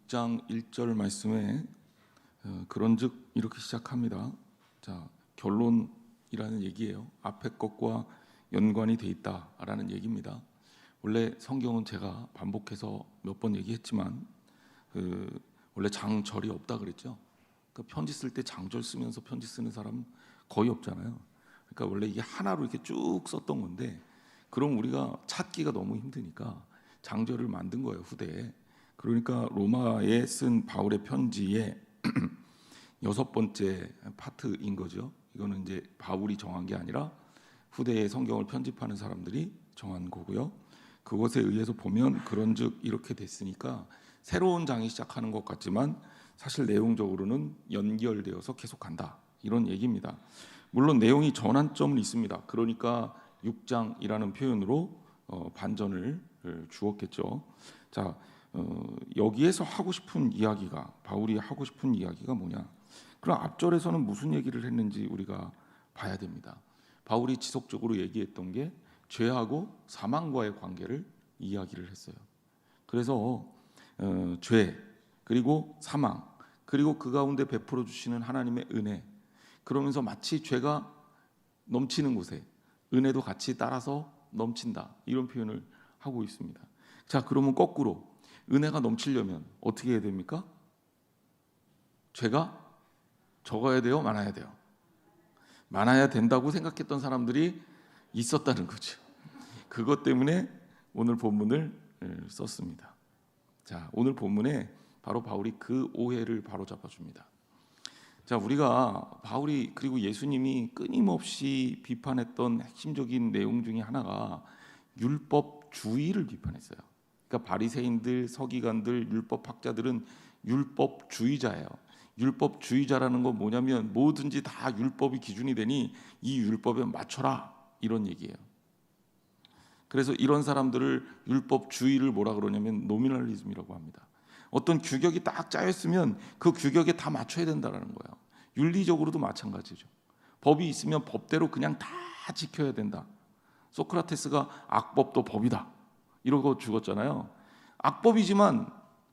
6장 1절 말씀에 그런즉 이렇게 시작합니다. 자, 결론이라는 얘기예요. 앞에 것과 연관이 돼 있다라는 얘기입니다. 원래 성경은 제가 반복해서 몇 번 얘기했지만 원래 장절이 없다 그랬죠. 그러니까 편지 쓸 때 장절 쓰면서 편지 쓰는 사람은 거의 없잖아요. 그러니까 원래 이게 하나로 이렇게 쭉 썼던 건데, 그럼 우리가 찾기가 너무 힘드니까 장절을 만든 거예요, 후대에. 그러니까 로마에 쓴 바울의 편지의 6번째 파트인 거죠. 이거는 이제 바울이 정한 게 아니라 후대에 성경을 편집하는 사람들이 정한 거고요. 그것에 의해서 보면 그런즉 이렇게 됐으니까 새로운 장이 시작하는 것 같지만 사실 내용적으로는 연결되어서 계속간다, 이런 얘기입니다. 물론 내용이 전환점은 있습니다. 그러니까 6장이라는 표현으로 반전을 주었겠죠. 자, 여기에서 하고 싶은 이야기가, 바울이 하고 싶은 이야기가 뭐냐? 그럼 앞절에서는 무슨 얘기를 했는지 우리가 봐야 됩니다. 바울이 지속적으로 얘기했던 게 죄하고 사망과의 관계를 이야기를 했어요. 그래서 죄, 그리고 사망, 그리고 그 가운데 베풀어 주시는 하나님의 은혜, 그러면서 마치 죄가 넘치는 곳에 은혜도 같이 따라서 넘친다, 이런 표현을 하고 있습니다. 자, 그러면 거꾸로 은혜가 넘치려면 어떻게 해야 됩니까? 죄가 적어야 돼요, 많아야 돼요? 많아야 된다고 생각했던 사람들이 있었다는 거죠. 그것 때문에 오늘 본문을 썼습니다. 자, 오늘 본문에 바로 바울이 그 오해를 바로잡아 줍니다. 자, 우리가 바울이 그리고 예수님이 끊임없이 비판했던 핵심적인 내용 중에 하나가 율법주의를 비판했어요. 그러니까 바리새인들, 서기관들, 율법학자들은 율법주의자예요. 율법주의자라는 건 뭐냐면 뭐든지 다 율법이 기준이 되니 이 율법에 맞춰라, 이런 얘기예요. 그래서 이런 사람들을 율법주의를 뭐라 그러냐면 노미널리즘이라고 합니다. 어떤 규격이 딱 짜였으면 그 규격에 다 맞춰야 된다는 거예요. 윤리적으로도 마찬가지죠. 법이 있으면 법대로 그냥 다 지켜야 된다. 소크라테스가 악법도 법이다 이러고 죽었잖아요. 악법이지만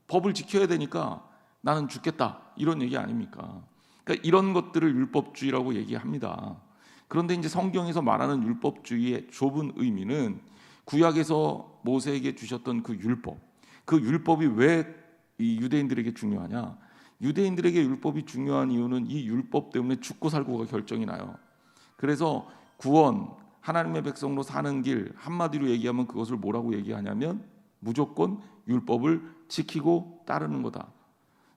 법을 지켜야 되니까 나는 죽겠다, 이런 얘기 아닙니까? 그러니까 이런 것들을 율법주의라고 얘기합니다. 그런데 이제 성경에서 말하는 율법주의의 좁은 의미는 구약에서 모세에게 주셨던 그 율법이 왜 이 유대인들에게 중요하냐? 유대인들에게 율법이 중요한 이유는 이 율법 때문에 죽고 살고가 결정이 나요. 그래서 구원, 하나님의 백성으로 사는 길, 한마디로 얘기하면 그것을 뭐라고 얘기하냐면 무조건 율법을 지키고 따르는 거다.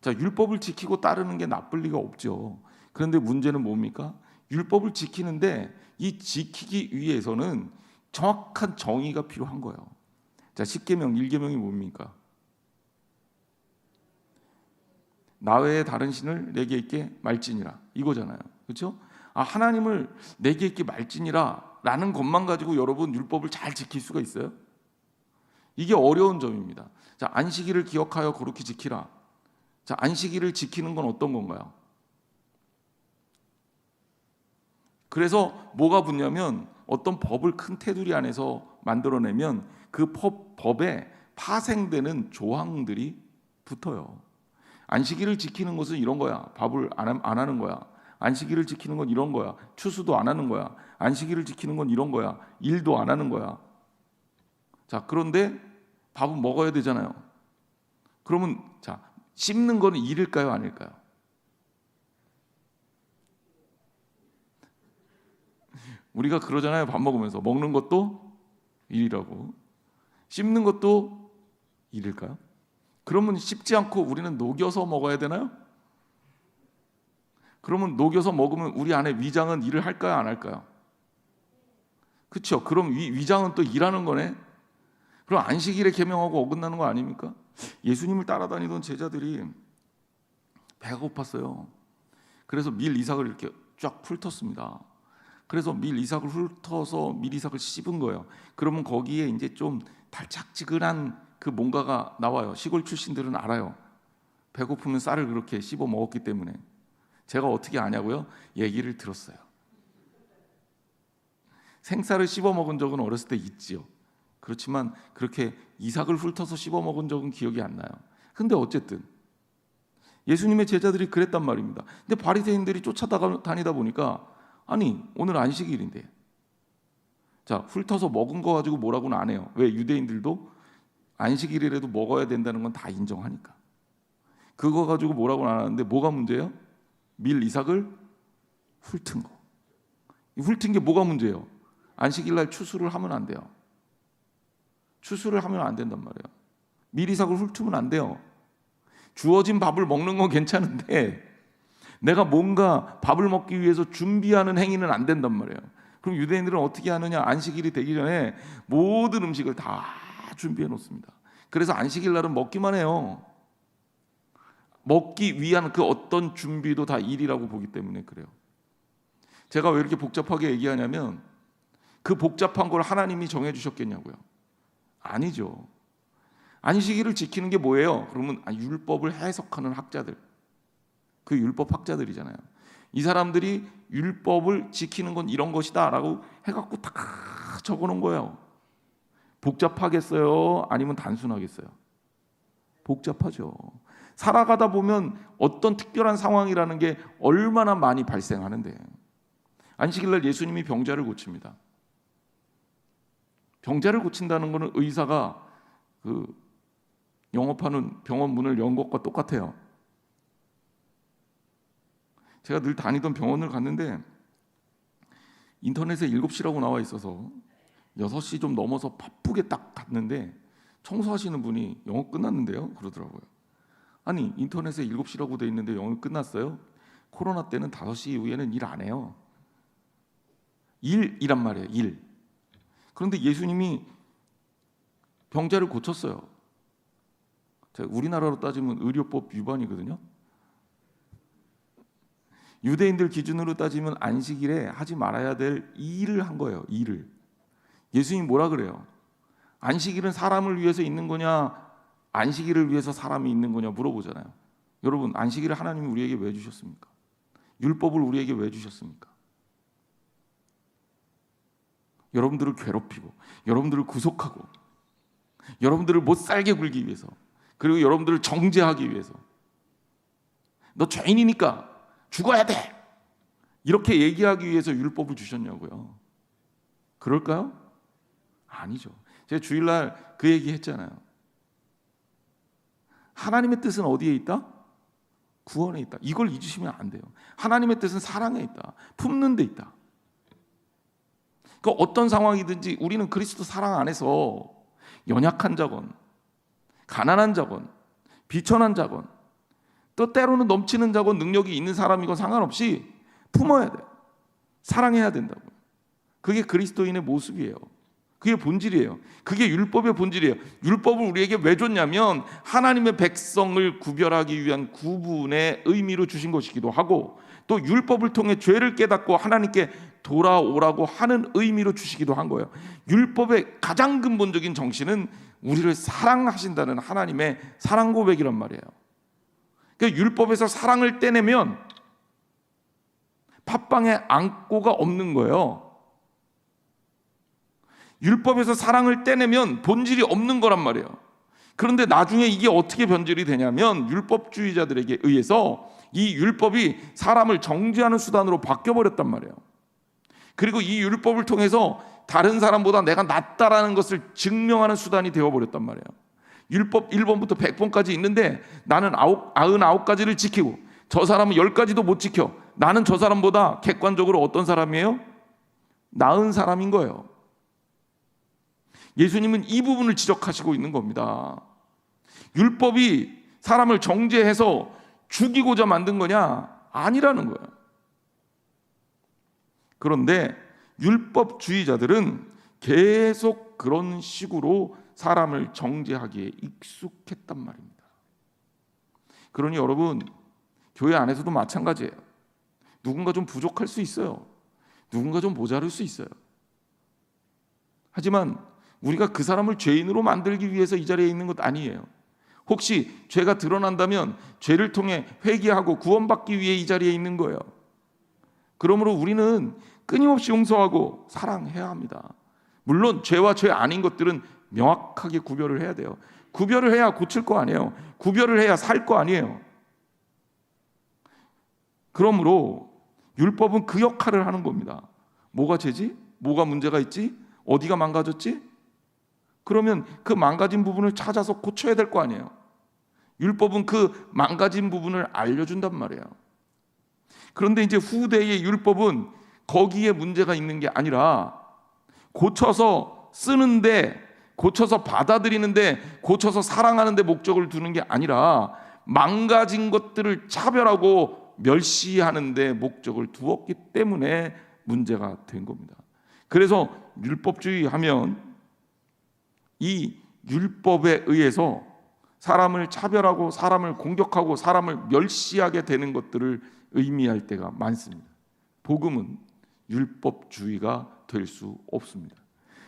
자, 율법을 지키고 따르는 게 나쁠 리가 없죠. 그런데 문제는 뭡니까? 율법을 지키는데 이 지키기 위해서는 정확한 정의가 필요한 거예요. 자, 10계명, 1계명이 뭡니까? 나 외에 다른 신을 내게 있게 말지니라, 이거잖아요. 그렇죠? 아, 하나님을 내게 있게 말지니라 라는 것만 가지고 여러분 율법을 잘 지킬 수가 있어요? 이게 어려운 점입니다. 자, 안식일을 기억하여 거룩히 지키라. 자, 안식일을 지키는 건 어떤 건가요? 그래서 뭐가 붙냐면 어떤 법을 큰 테두리 안에서 만들어내면 그 법에 파생되는 조항들이 붙어요. 안식일을 지키는 것은 이런 거야. 밥을 안 하는 거야. 안식일을 지키는 건 이런 거야. 추수도 안 하는 거야. 안식일을 지키는 건 이런 거야. 일도 안 하는 거야. 자, 그런데 밥은 먹어야 되잖아요. 그러면 자, 씹는 거는 일일까요, 아닐까요? 우리가 그러잖아요. 밥 먹으면서 먹는 것도 일이라고, 씹는 것도 일일까요? 그러면 씹지 않고 우리는 녹여서 먹어야 되나요? 그러면 녹여서 먹으면 우리 안에 위장은 일을 할까요, 안 할까요? 그렇죠. 그럼 위장은 또 일하는 거네. 그럼 안식일에 계명하고 어긋나는 거 아닙니까? 예수님을 따라다니던 제자들이 배가 고팠어요. 그래서 밀 이삭을 이렇게 쫙 훑었습니다. 그래서 밀 이삭을 훑어서 밀 이삭을 씹은 거예요. 그러면 거기에 이제 좀 달짝지근한 그 뭔가가 나와요. 시골 출신들은 알아요. 배고프면 쌀을 그렇게 씹어 먹었기 때문에. 제가 어떻게 아냐고요? 얘기를 들었어요. 생쌀을 씹어 먹은 적은 어렸을 때 있지요. 그렇지만 그렇게 이삭을 훑어서 씹어 먹은 적은 기억이 안 나요. 근데 어쨌든 예수님의 제자들이 그랬단 말입니다. 근데 바리새인들이 쫓아다니다 보니까 아니 오늘 안식일인데 자 훑어서 먹은 거 가지고 뭐라고는 안 해요. 왜? 유대인들도 안식일이라도 먹어야 된다는 건 다 인정하니까. 그거 가지고 뭐라고는 안 하는데 뭐가 문제예요? 밀 이삭을 훑은 거. 훑은 게 뭐가 문제예요? 안식일 날 추수를 하면 안 돼요. 추수를 하면 안 된단 말이에요. 밀 이삭을 훑으면 안 돼요. 주어진 밥을 먹는 건 괜찮은데 내가 뭔가 밥을 먹기 위해서 준비하는 행위는 안 된단 말이에요. 그럼 유대인들은 어떻게 하느냐? 안식일이 되기 전에 모든 음식을 다 준비해 놓습니다. 그래서 안식일 날은 먹기만 해요. 먹기 위한 그 어떤 준비도 다 일이라고 보기 때문에 그래요. 제가 왜 이렇게 복잡하게 얘기하냐면 그 복잡한 걸 하나님이 정해주셨겠냐고요. 아니죠. 안식일을 지키는 게 뭐예요? 그러면 율법을 해석하는 학자들, 그 율법 학자들이잖아요. 이 사람들이 율법을 지키는 건 이런 것이다 라고 해갖고 다 적어놓은 거예요. 복잡하겠어요? 아니면 단순하겠어요? 복잡하죠. 살아가다 보면 어떤 특별한 상황이라는 게 얼마나 많이 발생하는데 안식일날 예수님이 병자를 고칩니다. 병자를 고친다는 것은 의사가 그 영업하는 병원 문을 연 것과 똑같아요. 제가 늘 다니던 병원을 갔는데 인터넷에 7시라고 나와 있어서 6시 좀 넘어서 바쁘게 딱 갔는데 청소하시는 분이 영업 끝났는데요 그러더라고요. 아니 인터넷에 7시라고 돼 있는데 영업이 끝났어요? 코로나 때는 5시 이후에는 일 안 해요. 일이란 말이에요. 일. 그런데 예수님이 병자를 고쳤어요. 우리나라로 따지면 의료법 위반이거든요. 유대인들 기준으로 따지면 안식일에 하지 말아야 될 일을 한 거예요. 일을. 예수님이 뭐라 그래요? 안식일은 사람을 위해서 있는 거냐 안식일을 위해서 사람이 있는 거냐 물어보잖아요. 여러분 안식일을 하나님이 우리에게 왜 주셨습니까? 율법을 우리에게 왜 주셨습니까? 여러분들을 괴롭히고 여러분들을 구속하고 여러분들을 못 살게 굴기 위해서 그리고 여러분들을 정죄하기 위해서 너 죄인이니까 죽어야 돼 이렇게 얘기하기 위해서 율법을 주셨냐고요. 그럴까요? 아니죠. 제가 주일날 그 얘기 했잖아요. 하나님의 뜻은 어디에 있다? 구원에 있다. 이걸 잊으시면 안 돼요. 하나님의 뜻은 사랑에 있다. 품는 데 있다. 그러니까 어떤 상황이든지 우리는 그리스도 사랑 안에서 연약한 자건 가난한 자건 비천한 자건 또 때로는 넘치는 자건 능력이 있는 사람이건 상관없이 품어야 돼요. 사랑해야 된다고요. 그게 그리스도인의 모습이에요. 그게 본질이에요. 그게 율법의 본질이에요. 율법을 우리에게 왜 줬냐면 하나님의 백성을 구별하기 위한 구분의 의미로 주신 것이기도 하고 또 율법을 통해 죄를 깨닫고 하나님께 돌아오라고 하는 의미로 주시기도 한 거예요. 율법의 가장 근본적인 정신은 우리를 사랑하신다는 하나님의 사랑 고백이란 말이에요. 그러니까 율법에서 사랑을 떼내면 팥빵에 안고가 없는 거예요. 율법에서 사랑을 떼내면 본질이 없는 거란 말이에요. 그런데 나중에 이게 어떻게 변질이 되냐면 율법주의자들에게 의해서 이 율법이 사람을 정죄하는 수단으로 바뀌어버렸단 말이에요. 그리고 이 율법을 통해서 다른 사람보다 내가 낫다라는 것을 증명하는 수단이 되어버렸단 말이에요. 율법 1번부터 100번까지 있는데 나는 99가지를 지키고 저 사람은 10가지도 못 지켜. 나는 저 사람보다 객관적으로 어떤 사람이에요? 나은 사람인 거예요. 예수님은 이 부분을 지적하시고 있는 겁니다. 율법이 사람을 정죄해서 죽이고자 만든 거냐? 아니라는 거예요. 그런데 율법주의자들은 계속 그런 식으로 사람을 정죄하기에 익숙했단 말입니다. 그러니 여러분, 교회 안에서도 마찬가지예요. 누군가 좀 부족할 수 있어요. 누군가 좀 모자랄 수 있어요. 하지만 우리가 그 사람을 죄인으로 만들기 위해서 이 자리에 있는 것 아니에요. 혹시 죄가 드러난다면 죄를 통해 회개하고 구원받기 위해 이 자리에 있는 거예요. 그러므로 우리는 끊임없이 용서하고 사랑해야 합니다. 물론 죄와 죄 아닌 것들은 명확하게 구별을 해야 돼요. 구별을 해야 고칠 거 아니에요. 구별을 해야 살 거 아니에요. 그러므로 율법은 그 역할을 하는 겁니다. 뭐가 죄지? 뭐가 문제가 있지? 어디가 망가졌지? 그러면 그 망가진 부분을 찾아서 고쳐야 될 거 아니에요. 율법은 그 망가진 부분을 알려준단 말이에요. 그런데 이제 후대의 율법은 거기에 문제가 있는 게 아니라 고쳐서 쓰는데, 고쳐서 받아들이는데, 고쳐서 사랑하는데 목적을 두는 게 아니라 망가진 것들을 차별하고 멸시하는데 목적을 두었기 때문에 문제가 된 겁니다. 그래서 율법주의 하면 이 율법에 의해서 사람을 차별하고 사람을 공격하고 사람을 멸시하게 되는 것들을 의미할 때가 많습니다. 복음은 율법주의가 될 수 없습니다.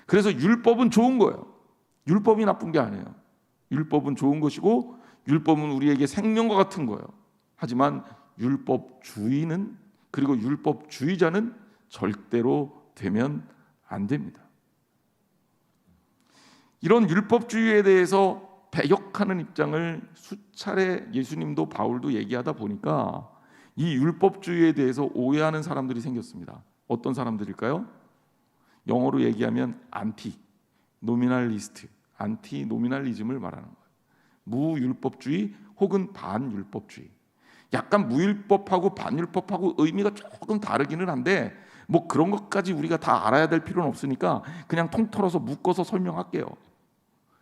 그래서 율법은 좋은 거예요. 율법이 나쁜 게 아니에요. 율법은 좋은 것이고 율법은 우리에게 생명과 같은 거예요. 하지만 율법주의는, 그리고 율법주의자는 절대로 되면 안 됩니다. 이런 율법주의에 대해서 배격하는 입장을 수차례 예수님도 바울도 얘기하다 보니까 이 율법주의에 대해서 오해하는 사람들이 생겼습니다. 어떤 사람들일까요? 영어로 얘기하면 안티 노미널리스트, 안티 노미널리즘을 말하는 거예요. 무율법주의 혹은 반율법주의. 약간 무율법하고 반율법하고 의미가 조금 다르기는 한데 뭐 그런 것까지 우리가 다 알아야 될 필요는 없으니까 그냥 통틀어서 묶어서 설명할게요.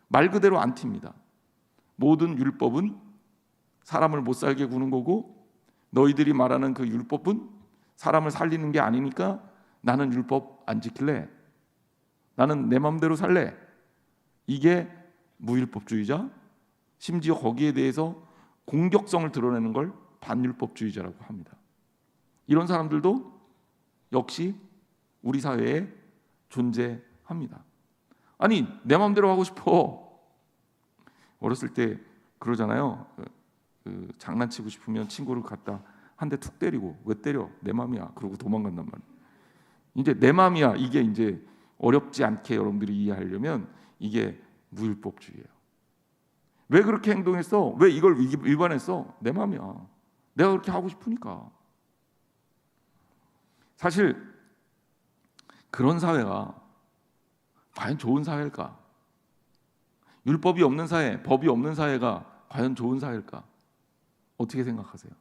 말 그대로 안티입니다. 모든 율법은 사람을 못 살게 구는 거고, 너희들이 말하는 그 율법은 사람을 살리는 게 아니니까 나는 율법 안 지킬래, 나는 내 마음대로 살래. 이게 무율법주의자, 심지어 거기에 대해서 공격성을 드러내는 걸 반율법주의자라고 합니다. 이런 사람들도 역시 우리 사회에 존재합니다. 아니, 내 마음대로 하고 싶어. 어렸을 때 그러잖아요. 장난치고 싶으면 친구를 갖다 한 대 툭 때리고, 왜 때려? 내 마음이야. 그러고 도망간단 말이에요. 이제 내 마음이야. 이게 이제 어렵지 않게 여러분들이 이해하려면 이게 무율법주의예요. 왜 그렇게 행동했어? 왜 이걸 위반했어? 내 마음이야. 내가 그렇게 하고 싶으니까. 사실 그런 사회가 과연 좋은 사회일까? 율법이 없는 사회, 법이 없는 사회가 과연 좋은 사회일까? 어떻게 생각하세요?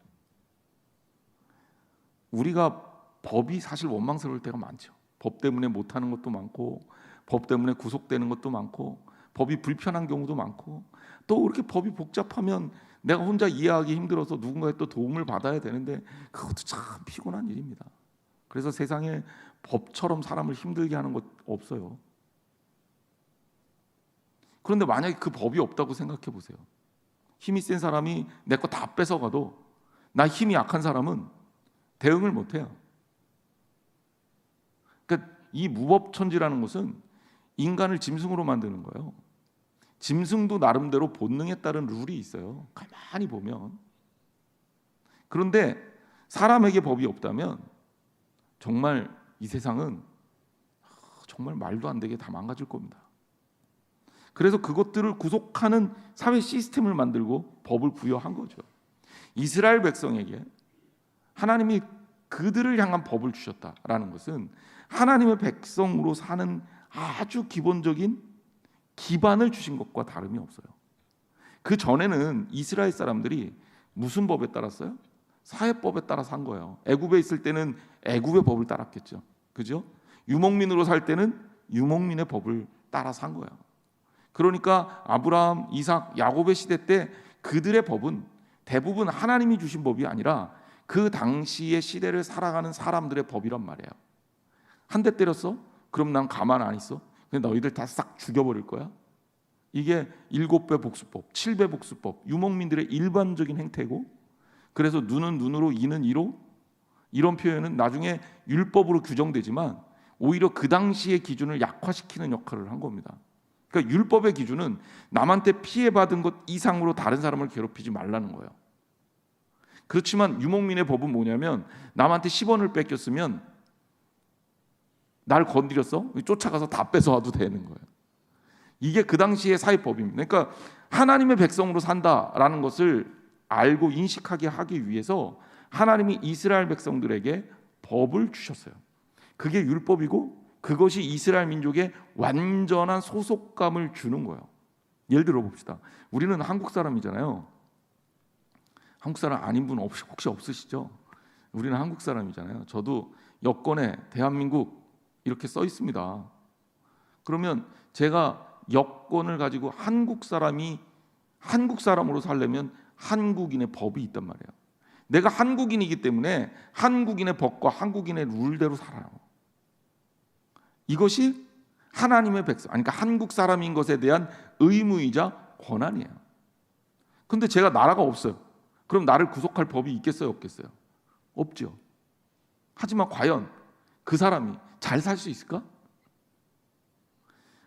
우리가 법이 사실 원망스러울 때가 많죠. 법 때문에 못하는 것도 많고, 법 때문에 구속되는 것도 많고, 법이 불편한 경우도 많고, 또 그렇게 법이 복잡하면 내가 혼자 이해하기 힘들어서 누군가의 또 도움을 받아야 되는데 그것도 참 피곤한 일입니다. 그래서 세상에 법처럼 사람을 힘들게 하는 것 없어요. 그런데 만약에 그 법이 없다고 생각해 보세요. 힘이 센 사람이 내 거 다 뺏어가도 나 힘이 약한 사람은 대응을 못해요. 그러니까 이 무법천지라는 것은 인간을 짐승으로 만드는 거예요. 짐승도 나름대로 본능에 따른 룰이 있어요. 가만히 보면. 그런데 사람에게 법이 없다면 정말 이 세상은 정말 말도 안 되게 다 망가질 겁니다. 그래서 그것들을 구속하는 사회 시스템을 만들고 법을 부여한 거죠. 이스라엘 백성에게 하나님이 그들을 향한 법을 주셨다라는 것은 하나님의 백성으로 사는 아주 기본적인 기반을 주신 것과 다름이 없어요. 그 전에는 이스라엘 사람들이 무슨 법에 따랐어요? 사회법에 따라 산 거예요. 애굽에 있을 때는 애굽의 법을 따랐겠죠. 그죠? 유목민으로 살 때는 유목민의 법을 따라 산 거예요. 그러니까 아브라함, 이삭, 야곱의 시대 때 그들의 법은 대부분 하나님이 주신 법이 아니라 그 당시의 시대를 살아가는 사람들의 법이란 말이에요. 한 대 때렸어? 그럼 난 가만 안 있어. 그냥 너희들 다 싹 죽여버릴 거야. 이게 7배 복수법, 7배 복수법, 유목민들의 일반적인 행태고, 그래서 눈은 눈으로, 이는 이로, 이런 표현은 나중에 율법으로 규정되지만 오히려 그 당시의 기준을 약화시키는 역할을 한 겁니다. 그러니까 율법의 기준은 남한테 피해받은 것 이상으로 다른 사람을 괴롭히지 말라는 거예요. 그렇지만 유목민의 법은 뭐냐면 남한테 10원을 뺏겼으면 날 건드렸어? 쫓아가서 다 뺏어와도 되는 거예요. 이게 그 당시의 사회법입니다. 그러니까 하나님의 백성으로 산다라는 것을 알고 인식하게 하기 위해서 하나님이 이스라엘 백성들에게 법을 주셨어요. 그게 율법이고 그것이 이스라엘 민족에 완전한 소속감을 주는 거예요. 예를 들어 봅시다. 우리는 한국 사람이잖아요. 한국 사람 아닌 분 혹시 없으시죠? 우리는 한국 사람이잖아요. 저도 여권에 대한민국 이렇게 써 있습니다. 그러면 제가 여권을 가지고 한국 사람으로 살려면 한국인의 법이 있단 말이에요. 내가 한국인이기 때문에 한국인의 법과 한국인의 룰대로 살아요. 이것이 하나님의 백성, 그러니까 한국 사람인 것에 대한 의무이자 권한이에요. 근데 제가 나라가 없어요. 그럼 나를 구속할 법이 있겠어요, 없겠어요? 없죠. 하지만 과연 그 사람이 잘 살 수 있을까?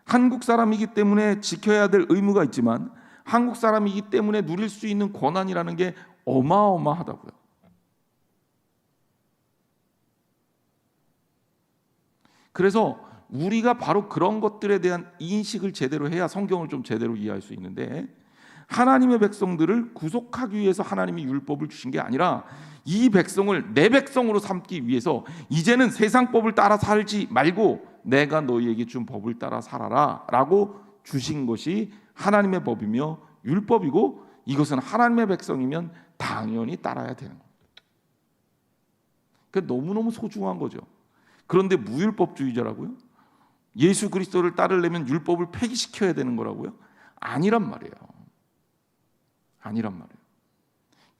한국 사람이기 때문에 지켜야 될 의무가 있지만 한국 사람이기 때문에 누릴 수 있는 권한이라는 게 어마어마하다고요. 그래서 우리가 바로 그런 것들에 대한 인식을 제대로 해야 성경을 좀 제대로 이해할 수 있는데, 하나님의 백성들을 구속하기 위해서 하나님이 율법을 주신 게 아니라 이 백성을 내 백성으로 삼기 위해서 이제는 세상 법을 따라 살지 말고 내가 너희에게 준 법을 따라 살아라 라고 주신 것이 하나님의 법이며 율법이고, 이것은 하나님의 백성이면 당연히 따라야 되는 겁니다. 그러니까 너무너무 소중한 거죠. 그런데 무율법주의자라고요? 예수 그리스도를 따르려면 율법을 폐기시켜야 되는 거라고요? 아니란 말이에요. 아니란 말이에요.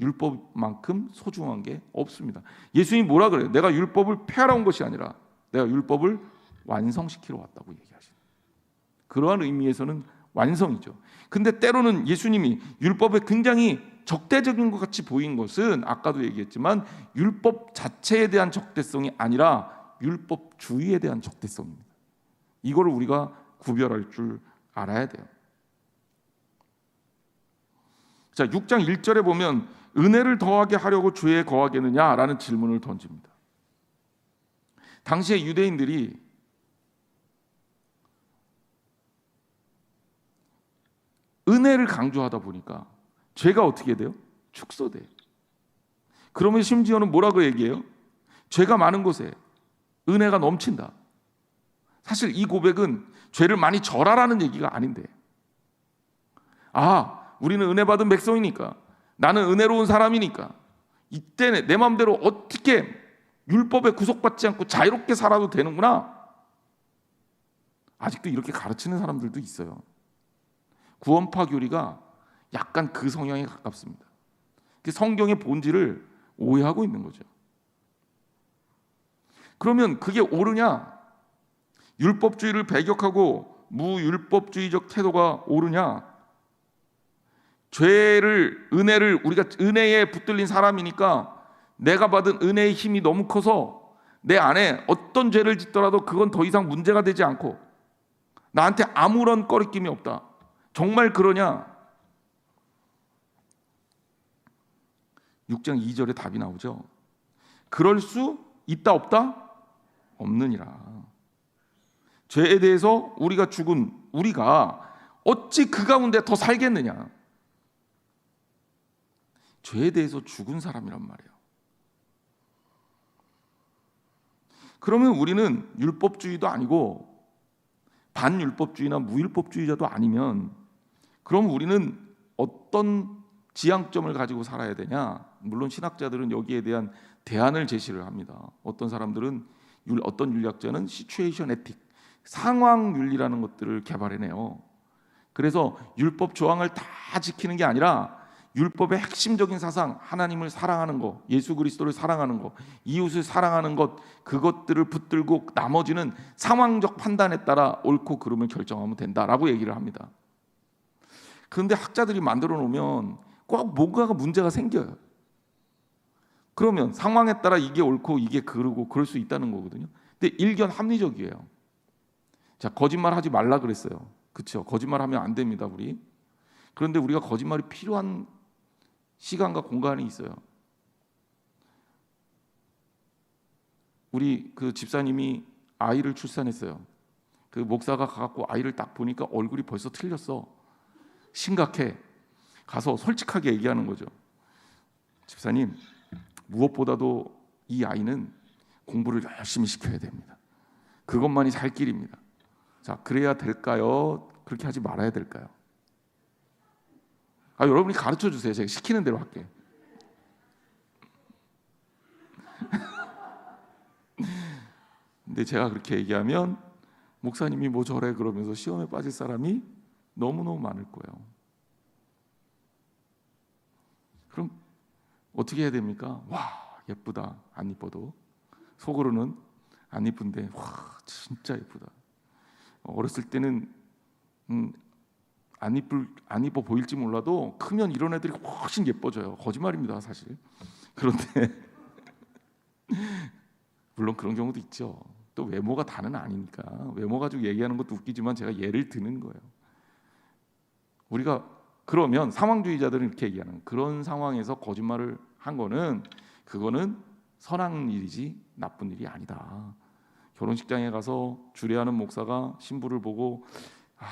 율법만큼 소중한 게 없습니다. 예수님이 뭐라 그래요? 내가 율법을 폐하러 온 것이 아니라 내가 율법을 완성시키러 왔다고 얘기하시는, 그러한 의미에서는 완성이죠. 근데 때로는 예수님이 율법에 굉장히 적대적인 것 같이 보인 것은 아까도 얘기했지만 율법 자체에 대한 적대성이 아니라 율법주의에 대한 적대성입니다. 이거를 우리가 구별할 줄 알아야 돼요. 자, 6장 1절에 보면 은혜를 더하게 하려고 죄에 거하겠느냐라는 질문을 던집니다. 당시의 유대인들이 은혜를 강조하다 보니까 죄가 어떻게 돼요? 축소돼요. 그러면 심지어는 뭐라고 얘기해요? 죄가 많은 곳에 은혜가 넘친다. 사실 이 고백은 죄를 많이 절하라는 얘기가 아닌데, 우리는 은혜 받은 백성이니까, 나는 은혜로운 사람이니까 이때 내 마음대로 어떻게 율법에 구속받지 않고 자유롭게 살아도 되는구나. 아직도 이렇게 가르치는 사람들도 있어요. 구원파 교리가 약간 그 성향에 가깝습니다. 성경의 본질을 오해하고 있는 거죠. 그러면 그게 옳으냐? 율법주의를 배격하고 무율법주의적 태도가 옳으냐? 은혜를 우리가 은혜에 붙들린 사람이니까 내가 받은 은혜의 힘이 너무 커서 내 안에 어떤 죄를 짓더라도 그건 더 이상 문제가 되지 않고 나한테 아무런 꺼리낌이 없다. 정말 그러냐? 6장 2절에 답이 나오죠. 그럴 수 있다 없다? 없느니라. 죄에 대해서 우리가 죽은 우리가 어찌 그 가운데 더 살겠느냐? 죄에 대해서 죽은 사람이란 말이에요. 그러면 우리는 율법주의도 아니고 반율법주의나 무율법주의자도 아니면 그럼 우리는 어떤 지향점을 가지고 살아야 되냐? 물론 신학자들은 여기에 대한 대안을 제시를 합니다. 어떤 사람들은 어떤 윤리학자는 시츄에이션 에틱, 상황 윤리라는 것들을 개발해내요. 그래서 율법 조항을 다 지키는 게 아니라 율법의 핵심적인 사상, 하나님을 사랑하는 것, 예수 그리스도를 사랑하는 것, 이웃을 사랑하는 것, 그것들을 붙들고 나머지는 상황적 판단에 따라 옳고 그름을 결정하면 된다라고 얘기를 합니다. 그런데 학자들이 만들어 놓으면 꼭 뭔가가 문제가 생겨요. 그러면 상황에 따라 이게 옳고 이게 그르고 그럴 수 있다는 거거든요. 근데 일견 합리적이에요. 자, 거짓말 하지 말라 그랬어요. 그렇죠? 거짓말하면 안 됩니다, 우리. 그런데 우리가 거짓말이 필요한 시간과 공간이 있어요. 우리 그 집사님이 아이를 출산했어요. 그 목사가 가갖고 아이를 딱 보니까 얼굴이 벌써 틀렸어. 심각해. 가서 솔직하게 얘기하는 거죠. 집사님, 무엇보다도 이 아이는 공부를 열심히 시켜야 됩니다. 그것만이 살 길입니다. 자, 그래야 될까요? 그렇게 하지 말아야 될까요? 여러분이 가르쳐 주세요. 제가 시키는 대로 할게요. 근데 제가 그렇게 얘기하면 목사님이 뭐 저래 그러면서 시험에 빠질 사람이 너무너무 많을 거예요. 그럼 어떻게 해야 됩니까? 와, 예쁘다. 안 이뻐도 속으로는 안 이쁜데 와, 진짜 예쁘다. 어렸을 때는 안 이뻐 보일지 몰라도 크면 이런 애들이 훨씬 예뻐져요. 거짓말입니다, 사실. 그런데 물론 그런 경우도 있죠. 또 외모가 다는 아니니까 외모 가지고 얘기하는 것도 웃기지만 제가 예를 드는 거예요. 우리가 그러면 상황주의자들은 이렇게 얘기하는, 그런 상황에서 거짓말을 한 거는 그거는 선한 일이지 나쁜 일이 아니다. 결혼식장에 가서 주례하는 목사가 신부를 보고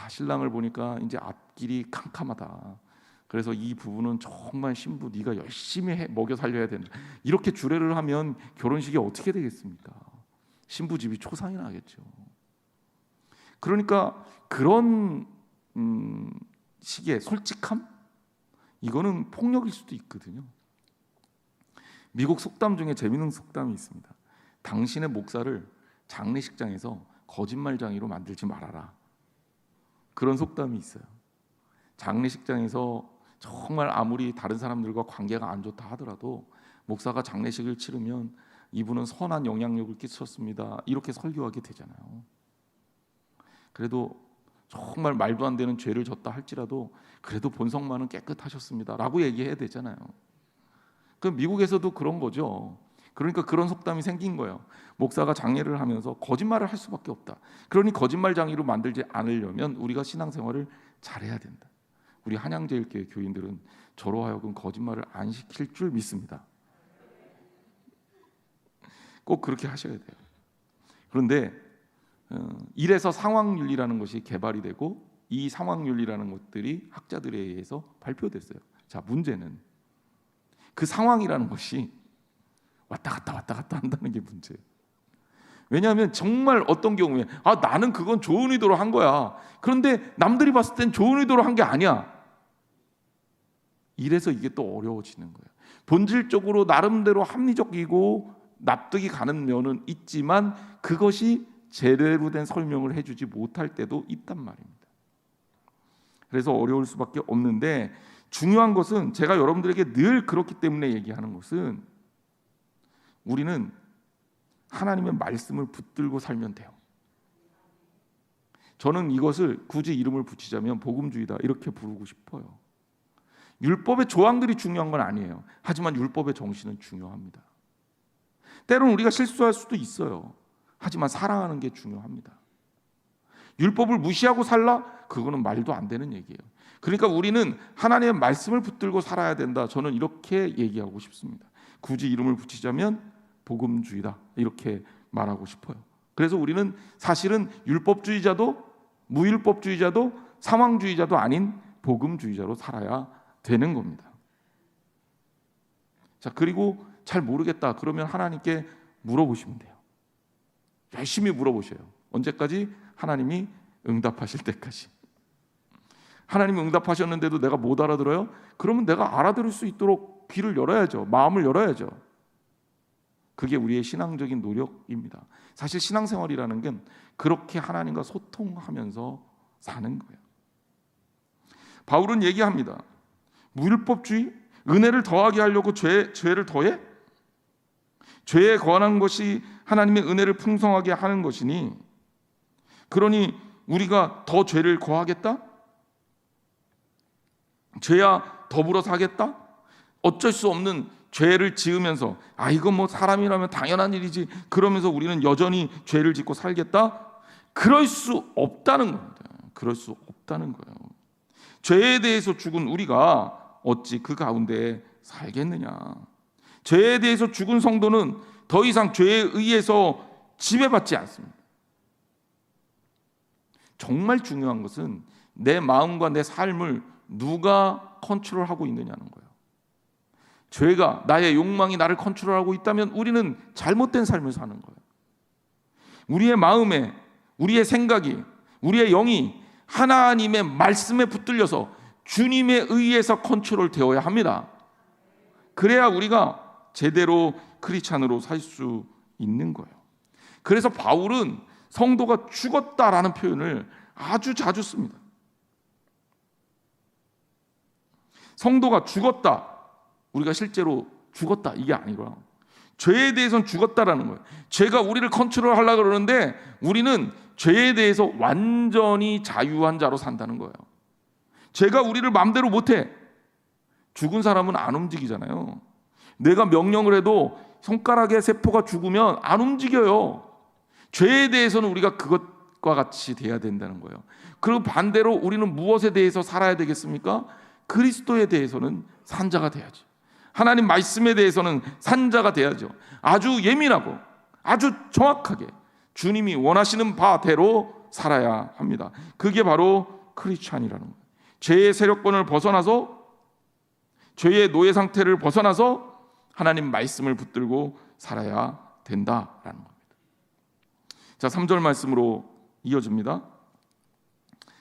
신랑을 보니까 이제 앞길이 캄캄하다. 그래서 이 부부는 정말 신부 네가 열심히 먹여 살려야 된다. 이렇게 주례를 하면 결혼식이 어떻게 되겠습니까? 신부 집이 초상이 나겠죠. 그러니까 그런 식의 솔직함, 이거는 폭력일 수도 있거든요. 미국 속담 중에 재미있는 속담이 있습니다. 당신의 목사를 장례식장에서 거짓말쟁이로 만들지 말아라. 그런 속담이 있어요. 장례식장에서 정말 아무리 다른 사람들과 관계가 안 좋다 하더라도 목사가 장례식을 치르면 이분은 선한 영향력을 끼쳤습니다. 이렇게 설교하게 되잖아요. 그래도 정말 말도 안 되는 죄를 졌다 할지라도 그래도 본성만은 깨끗하셨습니다. 라고 얘기해야 되잖아요. 그 미국에서도 그런 거죠. 그러니까 그런 속담이 생긴 거예요. 목사가 장례를 하면서 거짓말을 할 수밖에 없다. 그러니 거짓말쟁이로 만들지 않으려면 우리가 신앙생활을 잘해야 된다. 우리 한양제일교회 교인들은 저로 하여금 거짓말을 안 시킬 줄 믿습니다. 꼭 그렇게 하셔야 돼요. 그런데 이래서 상황윤리라는 것이 개발이 되고 이 상황윤리라는 것들이 학자들에 의해서 발표됐어요. 자, 문제는 그 상황이라는 것이 왔다 갔다 한다는 게 문제예요. 왜냐하면 정말 어떤 경우에 나는 그건 좋은 의도로 한 거야. 그런데 남들이 봤을 땐 좋은 의도로 한 게 아니야. 이래서 이게 또 어려워지는 거예요. 본질적으로 나름대로 합리적이고 납득이 가는 면은 있지만 그것이 제대로 된 설명을 해주지 못할 때도 있단 말입니다. 그래서 어려울 수밖에 없는데 중요한 것은 제가 여러분들에게 늘 그렇기 때문에 얘기하는 것은 우리는 하나님의 말씀을 붙들고 살면 돼요. 저는 이것을 굳이 이름을 붙이자면 복음주의다 이렇게 부르고 싶어요. 율법의 조항들이 중요한 건 아니에요. 하지만 율법의 정신은 중요합니다. 때로는 우리가 실수할 수도 있어요. 하지만 사랑하는 게 중요합니다. 율법을 무시하고 살라? 그거는 말도 안 되는 얘기예요. 그러니까 우리는 하나님의 말씀을 붙들고 살아야 된다. 저는 이렇게 얘기하고 싶습니다. 굳이 이름을 붙이자면 복음주의다 이렇게 말하고 싶어요. 그래서 우리는 사실은 율법주의자도 무율법주의자도 상황주의자도 아닌 복음주의자로 살아야 되는 겁니다. 자, 그리고 잘 모르겠다 그러면 하나님께 물어보시면 돼요. 열심히 물어보셔요. 언제까지? 하나님이 응답하실 때까지. 하나님이 응답하셨는데도 내가 못 알아들어요? 그러면 내가 알아들을 수 있도록 귀를 열어야죠. 마음을 열어야죠. 그게 우리의 신앙적인 노력입니다. 사실 신앙생활이라는 건 그렇게 하나님과 소통하면서 사는 거예요. 바울은 얘기합니다. 무율법주의? 은혜를 더하게 하려고 죄를 더해? 죄에 관한 것이 하나님의 은혜를 풍성하게 하는 것이니 그러니 우리가 더 죄를 거하겠다? 죄야 더불어 사겠다? 어쩔 수 없는 죄를 지으면서 이건 뭐 사람이라면 당연한 일이지 그러면서 우리는 여전히 죄를 짓고 살겠다? 그럴 수 없다는 겁니다. 그럴 수 없다는 거예요. 죄에 대해서 죽은 우리가 어찌 그 가운데 살겠느냐? 죄에 대해서 죽은 성도는 더 이상 죄에 의해서 지배받지 않습니다. 정말 중요한 것은 내 마음과 내 삶을 누가 컨트롤하고 있느냐는 거예요. 죄가, 나의 욕망이 나를 컨트롤하고 있다면 우리는 잘못된 삶을 사는 거예요. 우리의 마음에, 우리의 생각이, 우리의 영이 하나님의 말씀에 붙들려서 주님에 의해서 컨트롤 되어야 합니다. 그래야 우리가 제대로 크리스찬으로 살 수 있는 거예요. 그래서 바울은 성도가 죽었다라는 표현을 아주 자주 씁니다. 성도가 죽었다. 우리가 실제로 죽었다 이게 아니고요. 죄에 대해서는 죽었다라는 거예요. 죄가 우리를 컨트롤하려고 그러는데 우리는 죄에 대해서 완전히 자유한 자로 산다는 거예요. 죄가 우리를 마음대로 못해. 죽은 사람은 안 움직이잖아요. 내가 명령을 해도 손가락의 세포가 죽으면 안 움직여요. 죄에 대해서는 우리가 그것과 같이 돼야 된다는 거예요. 그리고 반대로 우리는 무엇에 대해서 살아야 되겠습니까? 그리스도에 대해서는 산자가 돼야죠. 하나님 말씀에 대해서는 산자가 돼야죠. 아주 예민하고 아주 정확하게 주님이 원하시는 바대로 살아야 합니다. 그게 바로 크리스찬이라는 거예요. 죄의 세력권을 벗어나서, 죄의 노예 상태를 벗어나서 하나님 말씀을 붙들고 살아야 된다라는 겁니다. 자, 3절 말씀으로 이어집니다.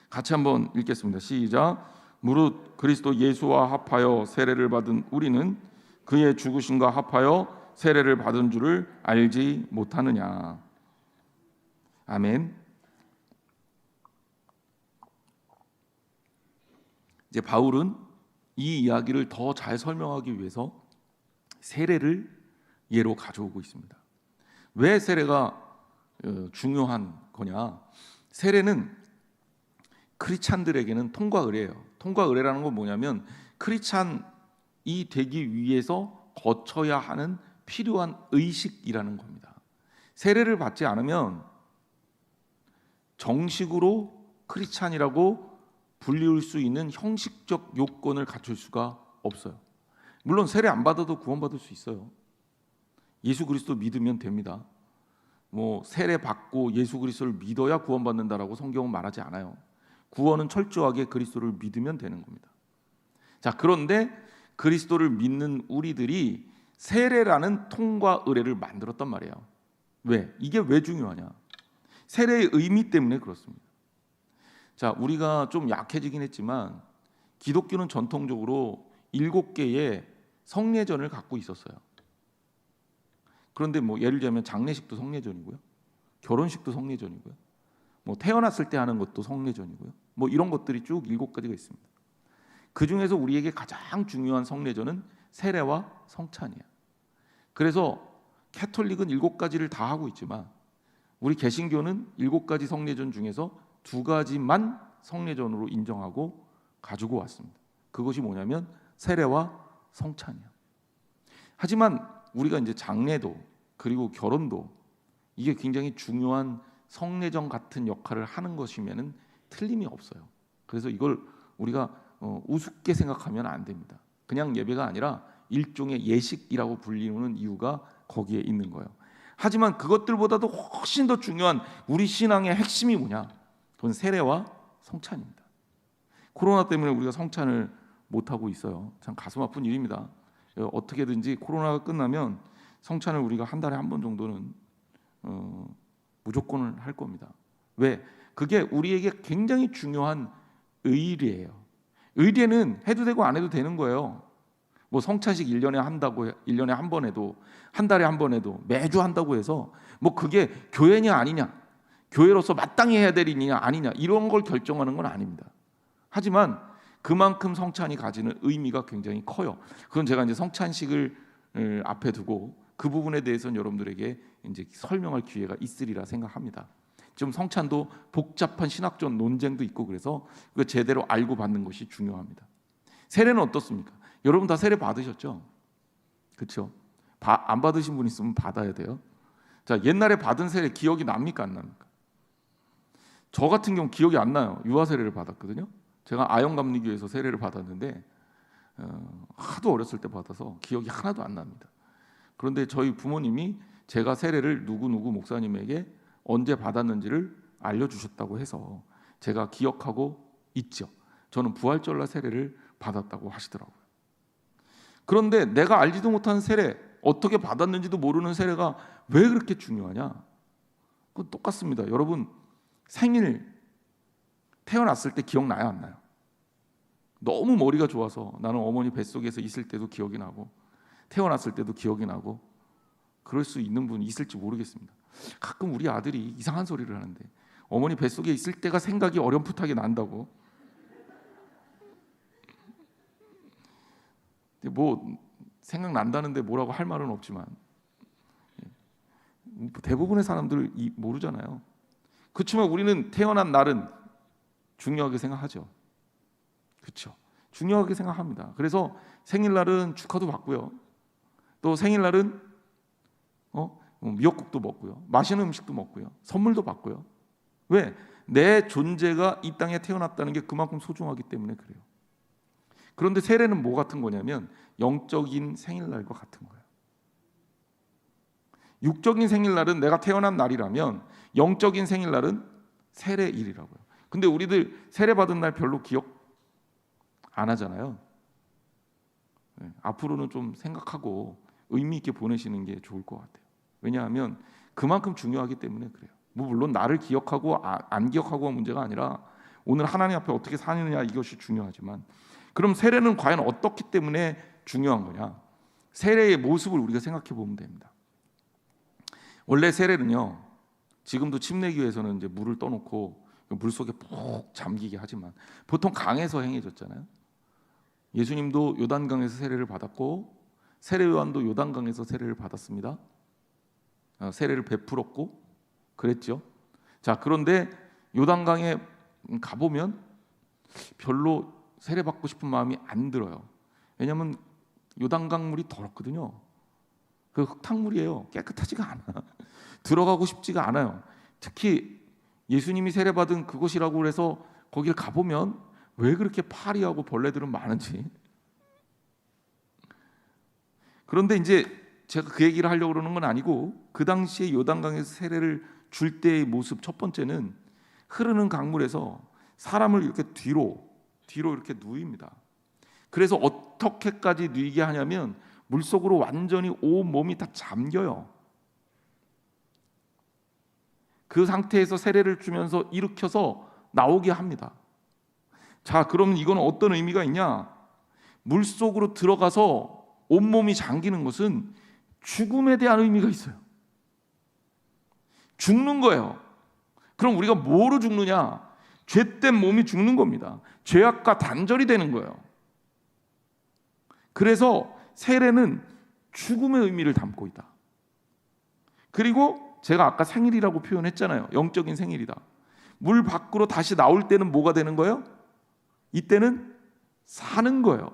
같이 한번 읽겠습니다. 시작. 무릇 그리스도 예수와 합하여 세례를 받은 우리는 그의 죽으심과 합하여 세례를 받은 줄을 알지 못하느냐. 아멘. 이제 바울은 이 이야기를 더 잘 설명하기 위해서 세례를 예로 가져오고 있습니다. 왜 세례가 중요한 거냐? 세례는 크리스찬들에게는 통과 의례예요. 통과 의례라는 건 뭐냐면 크리스찬이 되기 위해서 거쳐야 하는 필요한 의식이라는 겁니다. 세례를 받지 않으면 정식으로 크리스찬이라고 불리울 수 있는 형식적 요건을 갖출 수가 없어요. 물론 세례 안 받아도 구원받을 수 있어요. 예수 그리스도 믿으면 됩니다. 세례 받고 예수 그리스도를 믿어야 구원받는다라고 성경은 말하지 않아요. 구원은 철저하게 그리스도를 믿으면 되는 겁니다. 자, 그런데 그리스도를 믿는 우리들이 세례라는 통과 의례를 만들었단 말이에요. 왜? 이게 왜 중요하냐? 세례의 의미 때문에 그렇습니다. 자, 우리가 좀 약해지긴 했지만 기독교는 전통적으로 7개의 성례전을 갖고 있었어요. 그런데 예를 들면 장례식도 성례전이고요, 결혼식도 성례전이고요, 태어났을 때 하는 것도 성례전이고요, 이런 것들이 쭉 7가지가 있습니다. 그 중에서 우리에게 가장 중요한 성례전은 세례와 성찬이에요. 그래서 캐톨릭은 7가지를 다 하고 있지만 우리 개신교는 7가지 성례전 중에서 2가지만 성례전으로 인정하고 가지고 왔습니다. 그것이 뭐냐면 세례와 성찬이에요. 하지만 우리가 이제 장례도 그리고 결혼도 이게 굉장히 중요한 성례전 같은 역할을 하는 것이면은 틀림이 없어요. 그래서 이걸 우리가 우습게 생각하면 안 됩니다. 그냥 예배가 아니라 일종의 예식이라고 불리는 이유가 거기에 있는 거예요. 하지만 그것들보다도 훨씬 더 중요한 우리 신앙의 핵심이 뭐냐? 그건 세례와 성찬입니다. 코로나 때문에 우리가 성찬을 못 하고 있어요. 참 가슴 아픈 일입니다. 어떻게든지 코로나가 끝나면 성찬을 우리가 한 달에 한 번 정도는 무조건 할 겁니다. 왜? 그게 우리에게 굉장히 중요한 의례예요. 의례는 해도 되고 안 해도 되는 거예요. 성찬식 1년에 한다고 1년에 한 번 해도 한 달에 한 번 해도 매주 한다고 해서 그게 교회냐 아니냐, 교회로서 마땅히 해야 될 일이냐 아니냐 이런 걸 결정하는 건 아닙니다. 하지만 그만큼 성찬이 가지는 의미가 굉장히 커요. 그건 제가 이제 성찬식을 앞에 두고 그 부분에 대해서는 여러분들에게 이제 설명할 기회가 있으리라 생각합니다. 지금 성찬도 복잡한 신학적 논쟁도 있고 그래서 그 제대로 알고 받는 것이 중요합니다. 세례는 어떻습니까? 여러분 다 세례 받으셨죠? 그렇죠? 안 받으신 분 있으면 받아야 돼요. 자, 옛날에 받은 세례 기억이 납니까 안 납니까? 저 같은 경우 기억이 안 나요. 유아 세례를 받았거든요. 제가 아영감리교에서 세례를 받았는데 하도 어렸을 때 받아서 기억이 하나도 안 납니다. 그런데 저희 부모님이 제가 세례를 누구누구 목사님에게 언제 받았는지를 알려주셨다고 해서 제가 기억하고 있죠. 저는 부활절날 세례를 받았다고 하시더라고요. 그런데 내가 알지도 못하는 세례, 어떻게 받았는지도 모르는 세례가 왜 그렇게 중요하냐? 그건 똑같습니다. 여러분, 생일 태어났을 때 기억나요, 안 나요? 너무 머리가 좋아서 나는 어머니 뱃속에서 있을 때도 기억이 나고 태어났을 때도 기억이 나고 그럴 수 있는 분이 있을지 모르겠습니다. 가끔 우리 아들이 이상한 소리를 하는데 어머니 뱃속에 있을 때가 생각이 어렴풋하게 난다고. 뭐 생각난다는데 뭐라고 할 말은 없지만 대부분의 사람들 모르잖아요. 그렇지만 우리는 태어난 날은 중요하게 생각하죠. 그렇죠? 중요하게 생각합니다. 그래서 생일날은 축하도 받고요. 또 생일날은 미역국도 먹고요. 맛있는 음식도 먹고요. 선물도 받고요. 왜? 내 존재가 이 땅에 태어났다는 게 그만큼 소중하기 때문에 그래요. 그런데 세례는 뭐 같은 거냐면 영적인 생일날과 같은 거예요. 육적인 생일날은 내가 태어난 날이라면 영적인 생일날은 세례일이라고요. 근데 우리들 세례 받은 날 별로 기억 안 하잖아요. 앞으로는 좀 생각하고 의미 있게 보내시는 게 좋을 것 같아요. 왜냐하면 그만큼 중요하기 때문에 그래요. 물론 나를 기억하고 안 기억하고가 문제가 아니라 오늘 하나님 앞에 어떻게 사느냐 이것이 중요하지만, 그럼 세례는 과연 어떻기 때문에 중요한 거냐? 세례의 모습을 우리가 생각해 보면 됩니다. 원래 세례는요, 지금도 침례교회에서는 이제 물을 떠놓고 물 속에 푹 잠기게 하지만 보통 강에서 행해졌잖아요. 예수님도 요단강에서 세례를 받았고 세례 요한도 요단강에서 세례를 받았습니다. 세례를 베풀었고 그랬죠. 자, 그런데 요단강에 가보면 별로 세례 받고 싶은 마음이 안 들어요. 왜냐하면 요단강 물이 더럽거든요. 그 흙탕물이에요. 깨끗하지가 않아. 들어가고 싶지가 않아요. 특히 예수님이 세례 받은 그곳이라고 해서 거길 가보면 왜 그렇게 파리하고 벌레들은 많은지. 그런데 이제 제가 그 얘기를 하려고 그러는 건 아니고, 그 당시에 요단강에서 세례를 줄 때의 모습, 첫 번째는 흐르는 강물에서 사람을 이렇게 뒤로 이렇게 누입니다. 그래서 어떻게까지 누이게 하냐면 물속으로 완전히 온 몸이 다 잠겨요. 그 상태에서 세례를 주면서 일으켜서 나오게 합니다. 자, 그럼 이건 어떤 의미가 있냐? 물속으로 들어가서 온몸이 잠기는 것은 죽음에 대한 의미가 있어요. 죽는 거예요. 그럼 우리가 뭐로 죽느냐? 죄된 몸이 죽는 겁니다. 죄악과 단절이 되는 거예요. 그래서 세례는 죽음의 의미를 담고 있다. 그리고 제가 아까 생일이라고 표현했잖아요. 영적인 생일이다. 물 밖으로 다시 나올 때는 뭐가 되는 거예요? 이때는 사는 거예요.